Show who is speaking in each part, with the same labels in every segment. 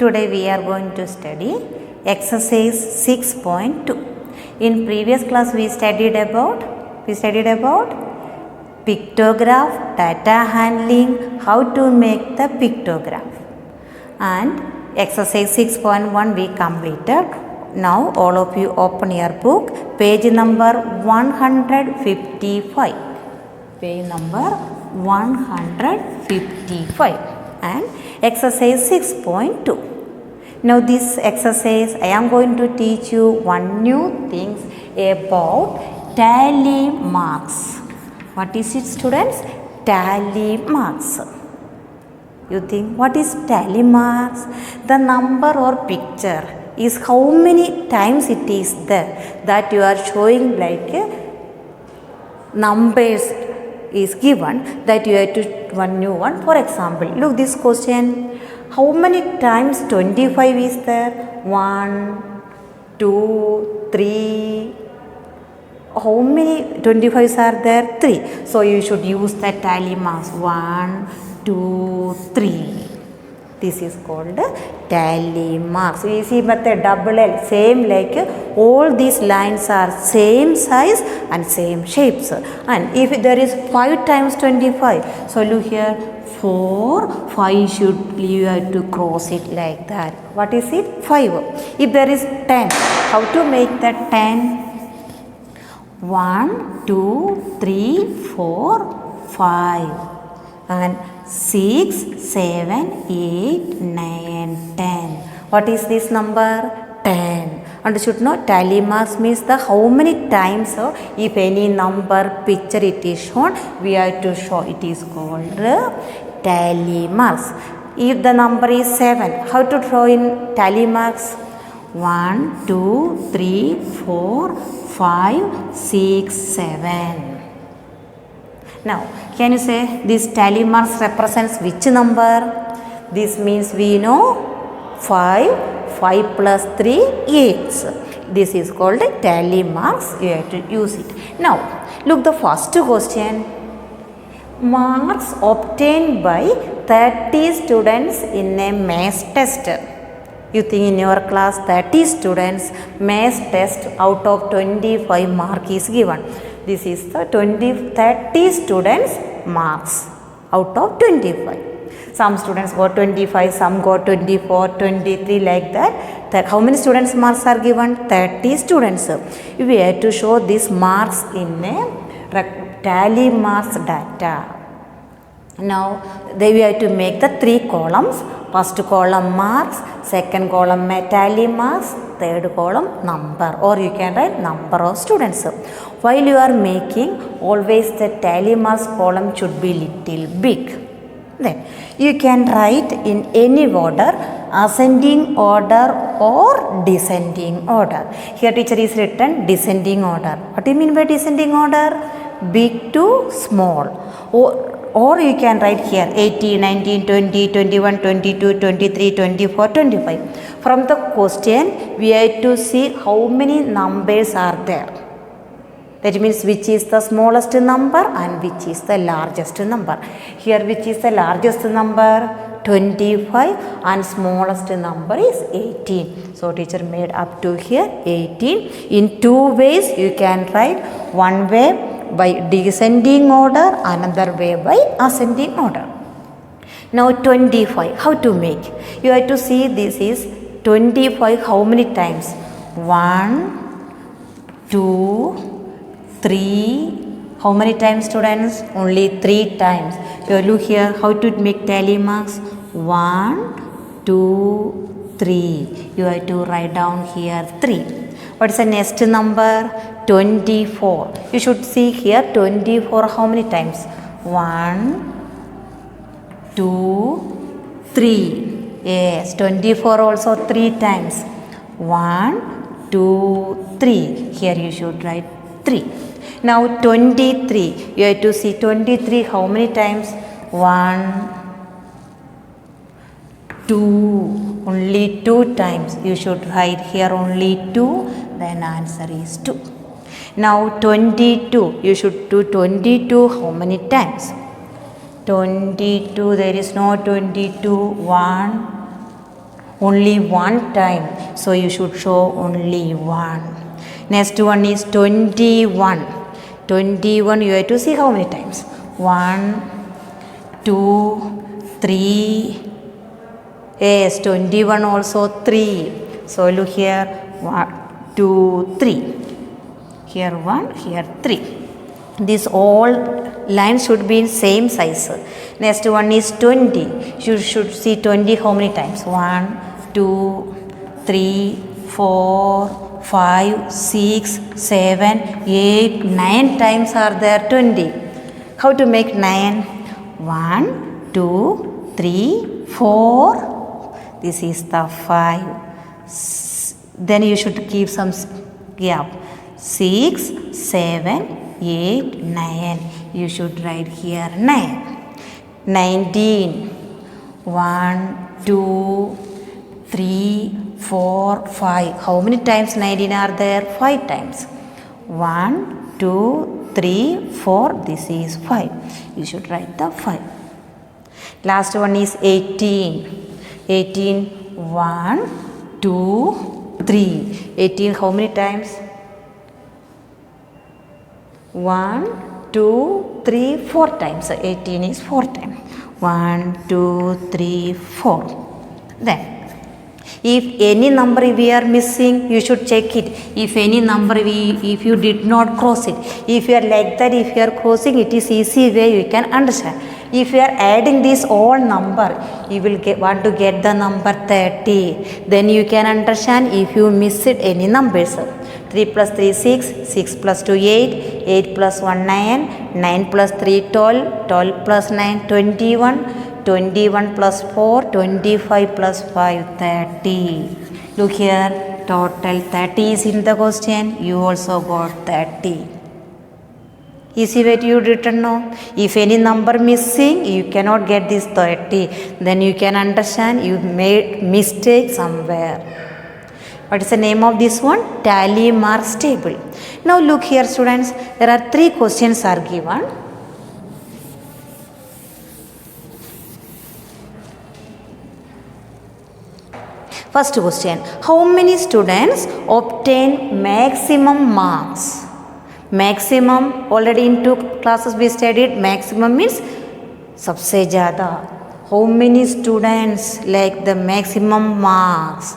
Speaker 1: Today we are going to study exercise 6.2. In previous class we studied about pictograph, data handling, how to make the pictograph, and exercise 6.1 we completed. Now all of you open your book, page number 155. Page number 155 and exercise 6.2. Now this exercise I am going to teach you one new things about tally marks. What is it, students? Tally marks. You think what is tally marks? The number or picture is how many times it is there that you are showing, like numbers is given that you have to one new one. For example, look this question. How many times 25 is there? 1, 2, 3. How many 25s are there? 3. So you should use the tally marks. 1, 2, 3. This is called tally marks. We see but the double L, same, like all these lines are same size and same shapes. And if there is 5 times 25, so look here, 4, 5 should, you have to cross it like that. What is it? 5. If there is 10, how to make that 10? 1, 2, 3, 4, 5 and 6, 7, 8, 9, 10. What is this number? 10. And you should know tally marks means the how many times if any number picture it is shown, we have to show. It is called tally marks. If the number is 7, how to draw in tally marks? 1, 2, 3, 4, 5, 6, 7. Now, can you say this tally marks represents which number? This means we know 5, 5 plus 3, 8. This is called tally marks. You have to use it. Now, look the first question. Marks obtained by 30 students in a mass test. You think in your class 30 students mass test, out of 25 mark is given. This is the 30 students marks out of 25. Some students got 25, some got 24, 23, like that. How many students marks are given? 30 students. We have to show these marks in a tally marks data. Now we have to make the 3 columns. First column marks, second column tally marks, third column number, or you can write number of students. While you are making, always the tally marks column should be little big. Then you can write in any order, ascending order or descending order. Here teacher is written descending order. What do you mean by descending order? Big to small. Or you can write here 18, 19, 20, 21, 22, 23, 24, 25. From the question, we have to see how many numbers are there. That means which is the smallest number and which is the largest number. Here which is the largest number? 25, and smallest number is 18. So teacher made up to here 18. In 2 ways you can write. One way by descending order, another way by ascending order. Now 25, how to make? You have to see this is 25 how many times? 1, 2, 3. How many times, students? Only 3 times. You look here how to make tally marks. 1, 2, 3. You have to write down here 3. What is the next number? 24. You should see here 24 how many times? 1, 2, 3. Yes, 24 also 3 times. 1, 2, 3. Here you should write 3. Now 23. You have to see 23 how many times? 1, 2. Only 2 times. You should write here only 2. Then answer is 2. Now 22. You should do 22 how many times? 22. There is no 22. 1, only one time. So you should show only one. Next one is 21. 21 you have to see how many times. 1, 2, 3. Yes, 21 also 3. So look here. 1, 2, 3. Here 1, here 3. These all lines should be in same size. Next one is 20. You should see 20 how many times? 1, 2, 3, 4, 5, 6, 7, 8, 9 times are there 20. How to make 9? 1, 2, 3, 4. This is the 5. Then you should keep some gap. 6, 7, 8, 9. You should write here 9. 19. 1, 2, 3, 4, 5. How many times 19 are there? 5 times. 1, 2, 3, 4. This is 5. You should write the 5. Last one is 18. 18. 1, 2, 3. 18 how many times? 1, 2, 3, 4 times. So 18 is 4 times. 1, 2, 3, 4. Then, if any number we are missing, you should check it. If any number if you did not cross it, if you are like that, if you are crossing, it is easy way you can understand. If you are adding this all number, you will want to get the number 30. Then you can understand if you miss it any numbers. 3 plus 3 6, 6 plus 2 8, 8 plus 1 9, 9 plus 3 12, 12 plus 9 21, 21 plus 4 25 plus 5 30. Look here, total 30 is in the question. You also got 30. Easy way to you written now. If any number missing, you cannot get this 30. Then you can understand you made mistake somewhere. What is the name of this one? Tally marks table. Now look here students, there are 3 questions are given. First question, how many students obtain maximum marks? Maximum, already in 2 classes we studied, maximum means sabse zyada. How many students like the maximum marks?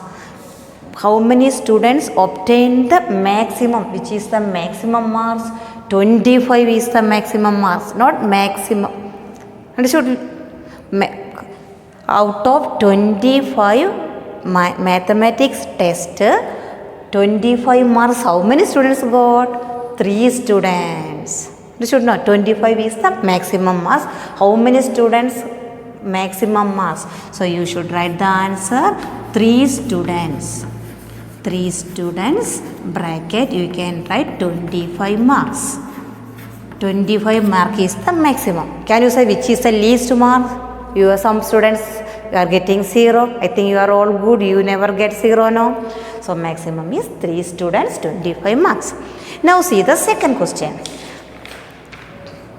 Speaker 1: How many students obtain the maximum? Which is the maximum marks? 25 is the maximum marks, not maximum. Understood? Out of 25 mathematics test, 25 marks, how many students got? 3 students. Understood? No, 25 is the maximum marks. How many students maximum marks? So you should write the answer 3 students. 3 students bracket you can write 25 marks. 25 mark is the maximum. Can you say which is the least mark? You are some students you are getting 0. I think you are all good. You never get 0 no. So maximum is 3 students 25 marks. Now see the second question.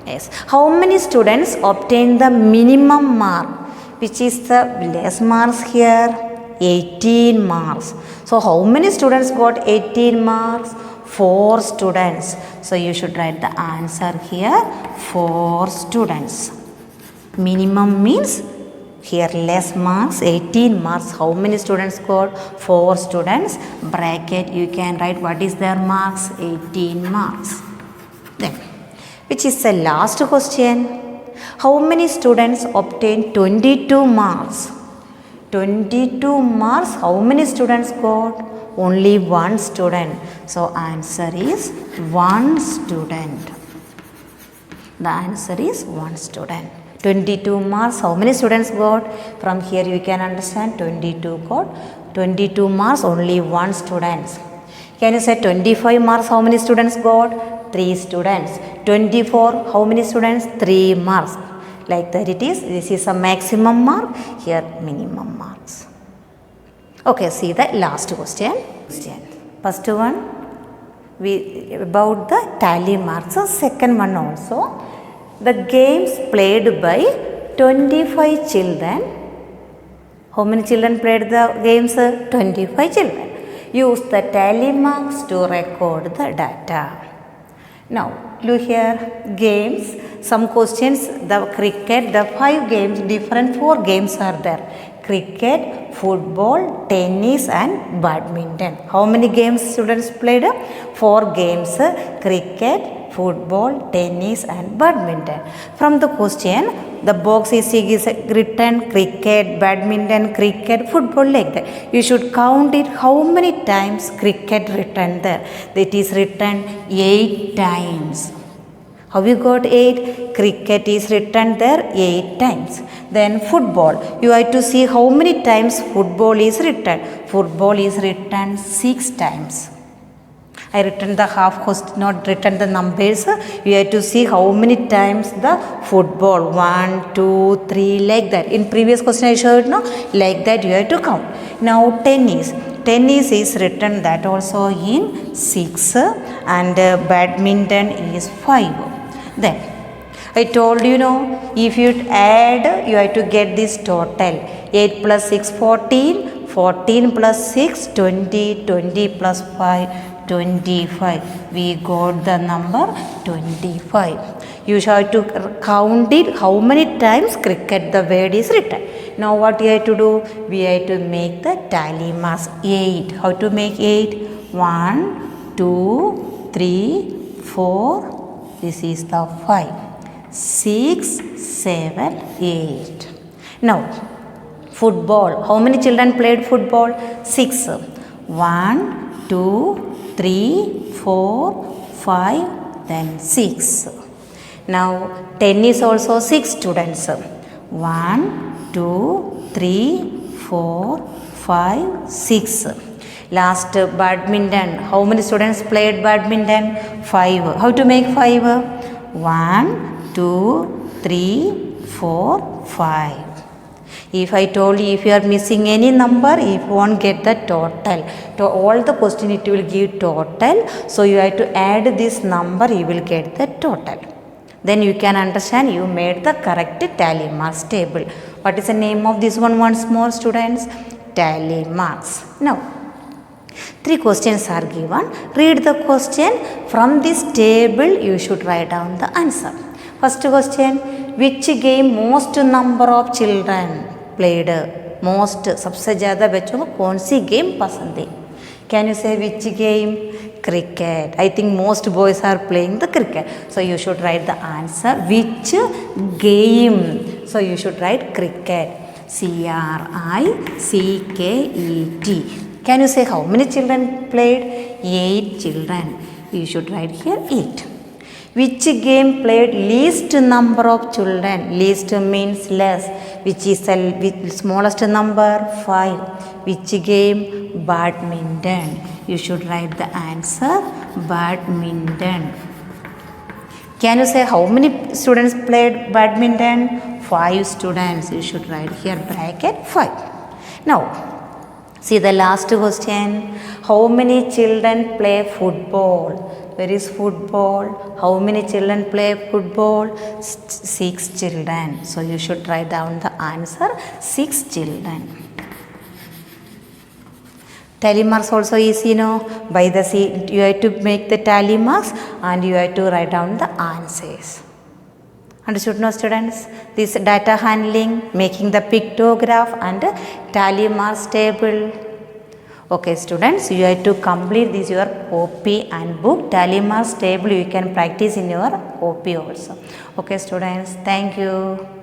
Speaker 1: Yes. How many students obtain the minimum mark? Which is the less marks here? 18 marks. So how many students got 18 marks? 4 students. So you should write the answer here 4 students. Minimum means here less marks 18 marks. How many students got? 4 students. Bracket you can write what is their marks? 18 marks. Then which is the last question. How many students obtain 22 marks? 22 marks, how many students got? Only 1 student. So answer is 1 student. The answer is 1 student. 22 marks, how many students got? From here you can understand 22 got. 22 marks, only 1 student. Can you say 25 marks, how many students got? 3 students. 24, how many students? 3 marks. Like that it is. This is a maximum mark. Here minimum marks. Okay, see the last question. First one about the tally marks. So second one also. The games played by 25 children. How many children played the games? 25 children. Use the tally marks to record the data. Now, look here, games, some questions, the cricket, the 5 games, different 4 games are there. Cricket, football, tennis and badminton. How many games students played? 4 games, cricket, football, tennis and badminton. From the question, the box is written cricket, badminton, cricket, football like that. You should count it how many times cricket written there. That is written 8 times. How you got 8? Cricket is written there 8 times. Then football. You have to see how many times football is written. Football is written 6 times. I written the half question, not written the numbers. You have to see how many times the football. 1, 2, 3 like that. In previous question I showed no, like that you have to count. Now tennis. Tennis is written that also in 6 and badminton is 5. Then I told you know, if you add, you have to get this total. 8 plus 6, 14. 14 plus 6, 20. 20 plus 5, 25. We got the number 25. You have to count it how many times cricket the word is written. Now what you have to do? We have to make the tally marks 8. How to make 8? 1, 2, 3, 4. This is the 5. 6, 7, 8. Now, football. How many children played football? 6. 1, 2, 3, 4, 5, then 6. Now, tennis also 6 students. 1, 2, 3, 4, 5, 6. Last badminton. How many students played badminton? 5. How to make 5? 1, 2, 3, 4, 5. If I told you if you are missing any number, you won't get the total. To all the question it will give total. So you have to add this number, you will get the total. Then you can understand you made the correct tally marks table. What is the name of this one once more students? Tally marks. Now, 3 questions are given. Read the question. From this table, you should write down the answer. First question, which game most number of children played? Most, सबसे ज़्यादा बच्चों को कौन सी game पसंद है? Can you say which game? Cricket. I think most boys are playing the cricket. So you should write the answer. Which game? So you should write cricket. CRICKET. Can you say how many children played? 8 children. You should write here 8. Which game played least number of children? Least means less. Which is the smallest number? 5. Which game? Badminton. You should write the answer badminton. Can you say how many students played badminton? 5 students. You should write here bracket 5. Now, see the last question. How many children play football? Where is football? How many children play football? 6 children. So you should write down the answer 6 children. Tally marks also is by the you have to make the tally marks and you have to write down the answers. Understood now students? This data handling, making the pictograph and tally marks table. Okay students, you have to complete this your copy and book. Tally marks table you can practice in your copy also. Okay students, thank you.